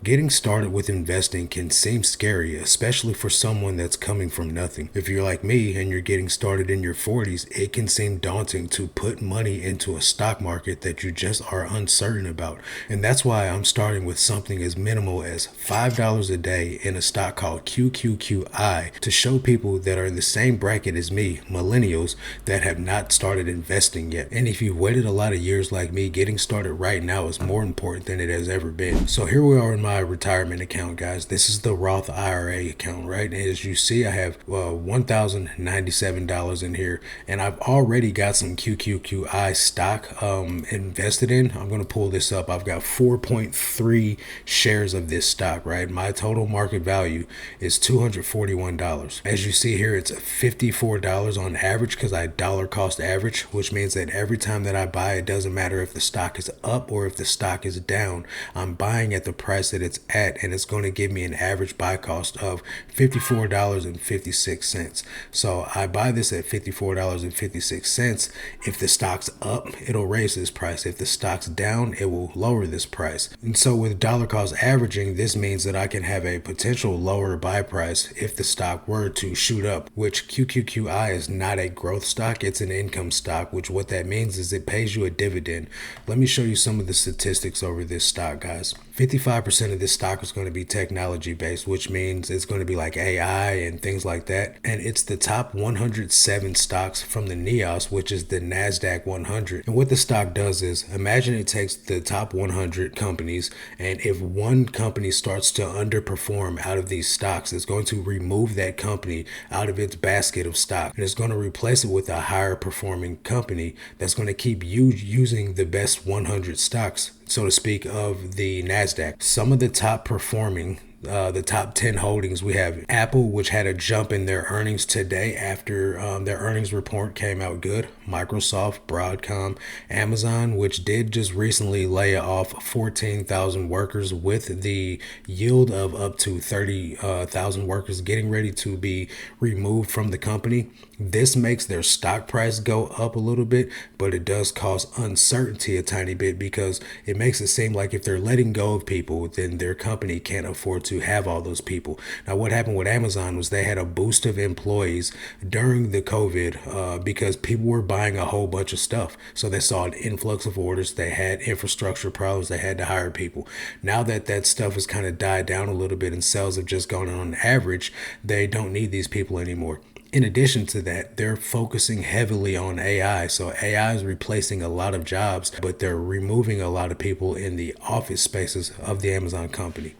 Getting started with investing can seem scary, especially for someone that's coming from nothing. If you're like me and you're getting started in your 40s, it can seem daunting to put money into a stock market that you just are uncertain about. And that's why I'm starting with something as minimal as $5 a day in a stock called QQQI to show people that are in the same bracket as me, millennials, that have not started investing yet. And if you've waited a lot of years like me, getting started right now is more important than it has ever been. So here we are in my retirement account, guys. This is the Roth IRA account, right? And as you see, I have $1,097 in here, and I've already got some QQQI stock invested in. I'm going to pull this up. I've got 4.3 shares of this stock, right? My total market value is $241. As you see here, it's $54 on average because I dollar cost average, which means that every time that I buy, it doesn't matter if the stock is up or if the stock is down. I'm buying at the price that it's at, and it's going to give me an average buy cost of $54.56. So I buy this at $54.56. If the stock's up, it'll raise this price. If the stock's down, it will lower this price. And so with dollar cost averaging, this means that I can have a potential lower buy price if the stock were to shoot up, which QQQI is not a growth stock, it's an income stock, which what that means is it pays you a dividend. Let me show you some of the statistics over this stock, guys. 55% of this stock is going to be technology based, which means it's going to be like AI and things like that. And it's the top 107 stocks from the NEOS, which is the NASDAQ 100. And what the stock does is, imagine it takes the top 100 companies, and if one company starts to underperform out of these stocks, it's going to remove that company out of its basket of stock, and it's going to replace it with a higher performing company that's going to keep using the best 100 stocks, so to speak, of the NASDAQ. Some of the top performing, the top 10 holdings, we have Apple, which had a jump in their earnings today after their earnings report came out good. Microsoft, Broadcom, Amazon, which did just recently lay off 14,000 workers with the yield of up to 30,000 workers getting ready to be removed from the company. This makes their stock price go up a little bit, but it does cause uncertainty a tiny bit because it makes it seem like if they're letting go of people, then their company can't afford to have all those people. Now, what happened with Amazon was they had a boost of employees during the COVID because people were buying a whole bunch of stuff. So they saw an influx of orders. They had infrastructure problems. They had to hire people. Now that that stuff has kind of died down a little bit and sales have just gone on average, they don't need these people anymore. In addition to that, they're focusing heavily on AI. So AI is replacing a lot of jobs, but they're removing a lot of people in the office spaces of the Amazon company.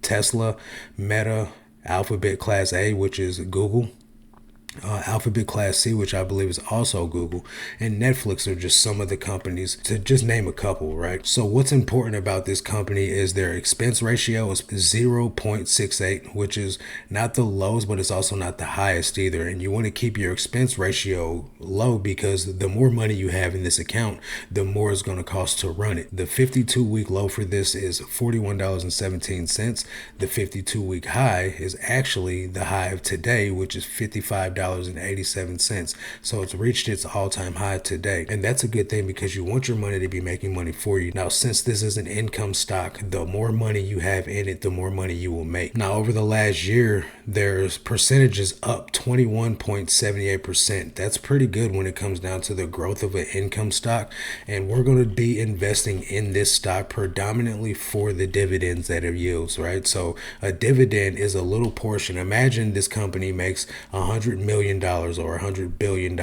Tesla, Meta, Alphabet Class A, which is Google, Alphabet Class C, which I believe is also Google, and Netflix are just some of the companies, to just name a couple, right? So what's important about this company is their expense ratio is 0.68, which is not the lowest, but it's also not the highest either. And you want to keep your expense ratio low because the more money you have in this account, the more it's going to cost to run it. The 52-week low for this is $41.17. The 52-week high is actually the high of today, which is $55.87. So it's reached its all-time high today. And that's a good thing because you want your money to be making money for you. Now, since this is an income stock, the more money you have in it, the more money you will make. Now, over the last year, there's percentages up 21.78%. That's pretty good when it comes down to the growth of an income stock. And we're going to be investing in this stock predominantly for the dividends that it yields, right? So a dividend is a little portion. Imagine this company makes $100 million or $100 billion,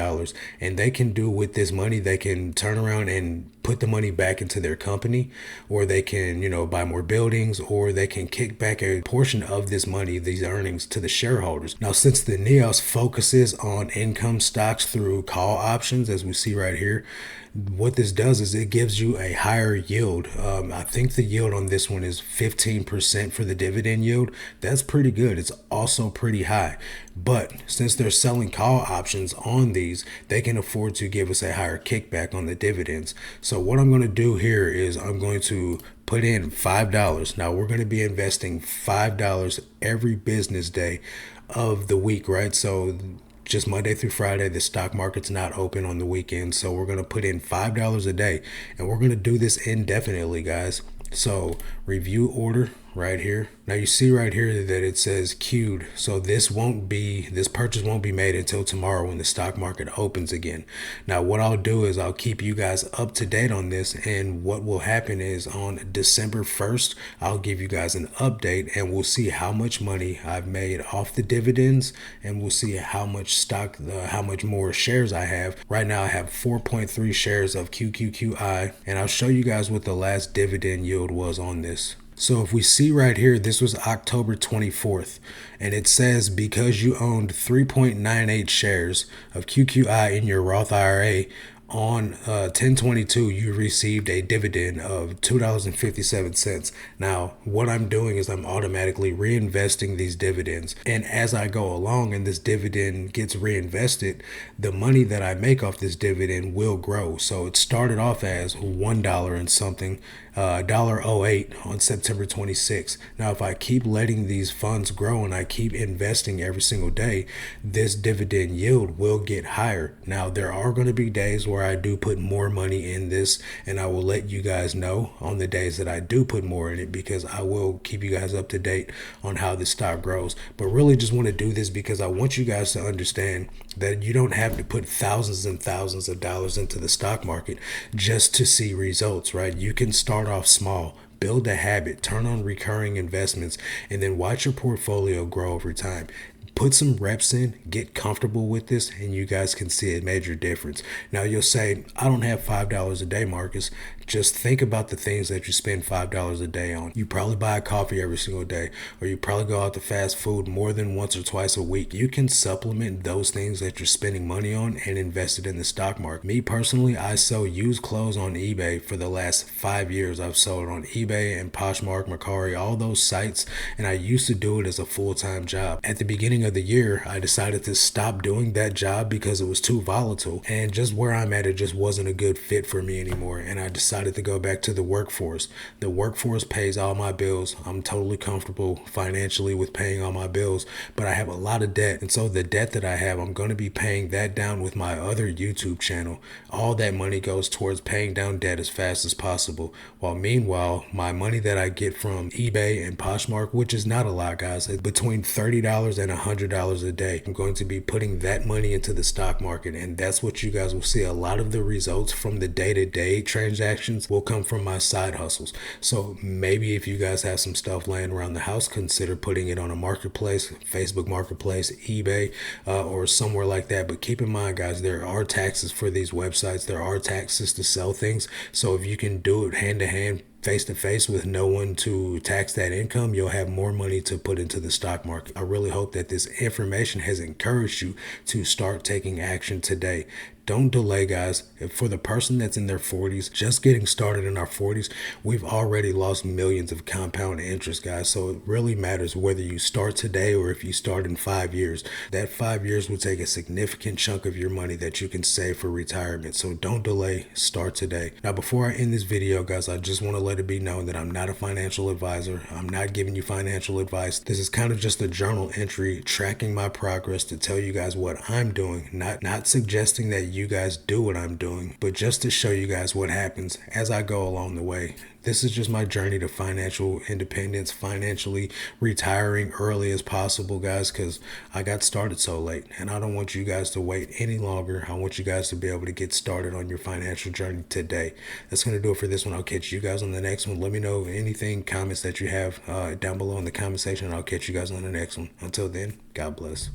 and they can do with this money, they can turn around and put the money back into their company, or they can, buy more buildings, or they can kick back a portion of this money, these earnings, to the shareholders. Now, since the NEOS focuses on income stocks through call options, as we see right here, what this does is it gives you a higher yield. I think the yield on this one is 15% for the dividend yield. That's pretty good. It's also pretty high. But since they're selling call options on these, they can afford to give us a higher kickback on the dividends. So what I'm going to do here is I'm going to put in $5. Now we're going to be investing $5 every business day of the week, right? So just Monday through Friday, the stock market's not open on the weekend. So we're going to put in $5 a day, and we're going to do this indefinitely, guys. So review order right here. Now you see right here that it says queued. So this purchase won't be made until tomorrow when the stock market opens again. Now what I'll do is I'll keep you guys up to date on this, and what will happen is on December 1st, I'll give you guys an update and we'll see how much money I've made off the dividends, and we'll see how much how much more shares I have. Right now I have 4.3 shares of QQQI, and I'll show you guys what the last dividend yield was on this. So if we see right here, this was October 24th, and it says because you owned 3.98 shares of QQI in your Roth IRA on 10/22, you received a dividend of $2.57. Now, what I'm doing is I'm automatically reinvesting these dividends. And as I go along and this dividend gets reinvested, the money that I make off this dividend will grow. So it started off as $1 and something, $1.08 on September 26th. Now, if I keep letting these funds grow and I keep investing every single day, this dividend yield will get higher. Now, there are going to be days where I do put more money in this, and I will let you guys know on the days that I do put more in it, because I will keep you guys up to date on how this stock grows. But really just want to do this because I want you guys to understand that you don't have to put thousands and thousands of dollars into the stock market just to see results, right? You can start off small, build a habit, turn on recurring investments, and then watch your portfolio grow over time. Put some reps in, get comfortable with this, and you guys can see a major difference. Now you'll say, I don't have $5 a day, Marcus. Just think about the things that you spend $5 a day on. You probably buy a coffee every single day, or you probably go out to fast food more than once or twice a week. You can supplement those things that you're spending money on and invest it in the stock market. Me personally, I sell used clothes on eBay for the last 5 years. I've sold on eBay and Poshmark, Mercari, all those sites, and I used to do it as a full-time job. At the beginning of the year, I decided to stop doing that job because it was too volatile, and just where I'm at, it just wasn't a good fit for me anymore, and I decided to go back to the workforce. The workforce pays all my bills. I'm totally comfortable financially with paying all my bills, but I have a lot of debt, and so the debt that I have, I'm going to be paying that down with my other YouTube channel. All that money goes towards paying down debt as fast as possible, while meanwhile my money that I get from eBay and Poshmark, which is not a lot, guys, it's between $30 and $100 a day, I'm going to be putting that money into the stock market, and that's what you guys will see. A lot of the results from the day-to-day transactions will come from my side hustles. So maybe if you guys have some stuff laying around the house, consider putting it on a marketplace, Facebook Marketplace, eBay, or somewhere like that. But keep in mind, guys, there are taxes for these websites. There are taxes to sell things. So if you can do it hand to hand, face to face, with no one to tax that income, you'll have more money to put into the stock market. I really hope that this information has encouraged you to start taking action today. Don't delay, guys. For the person that's in their 40s, just getting started in our 40s, we've already lost millions of compound interest, guys. So it really matters whether you start today or if you start in 5 years. That 5 years will take a significant chunk of your money that you can save for retirement. So don't delay, start today. Now, before I end this video, guys, I just want to let it be known that I'm not a financial advisor. I'm not giving you financial advice. This is kind of just a journal entry tracking my progress to tell you guys what I'm doing, not suggesting that you guys do what I'm doing, but just to show you guys what happens as I go along the way. This is just my journey to financial independence, financially retiring early as possible, guys, because I got started so late, and I don't want you guys to wait any longer. I want you guys to be able to get started on your financial journey today. That's going to do it for this one. I'll catch you guys on the next one. Let me know anything, comments that you have down below in the comment section, and I'll catch you guys on the next one. Until then, God bless.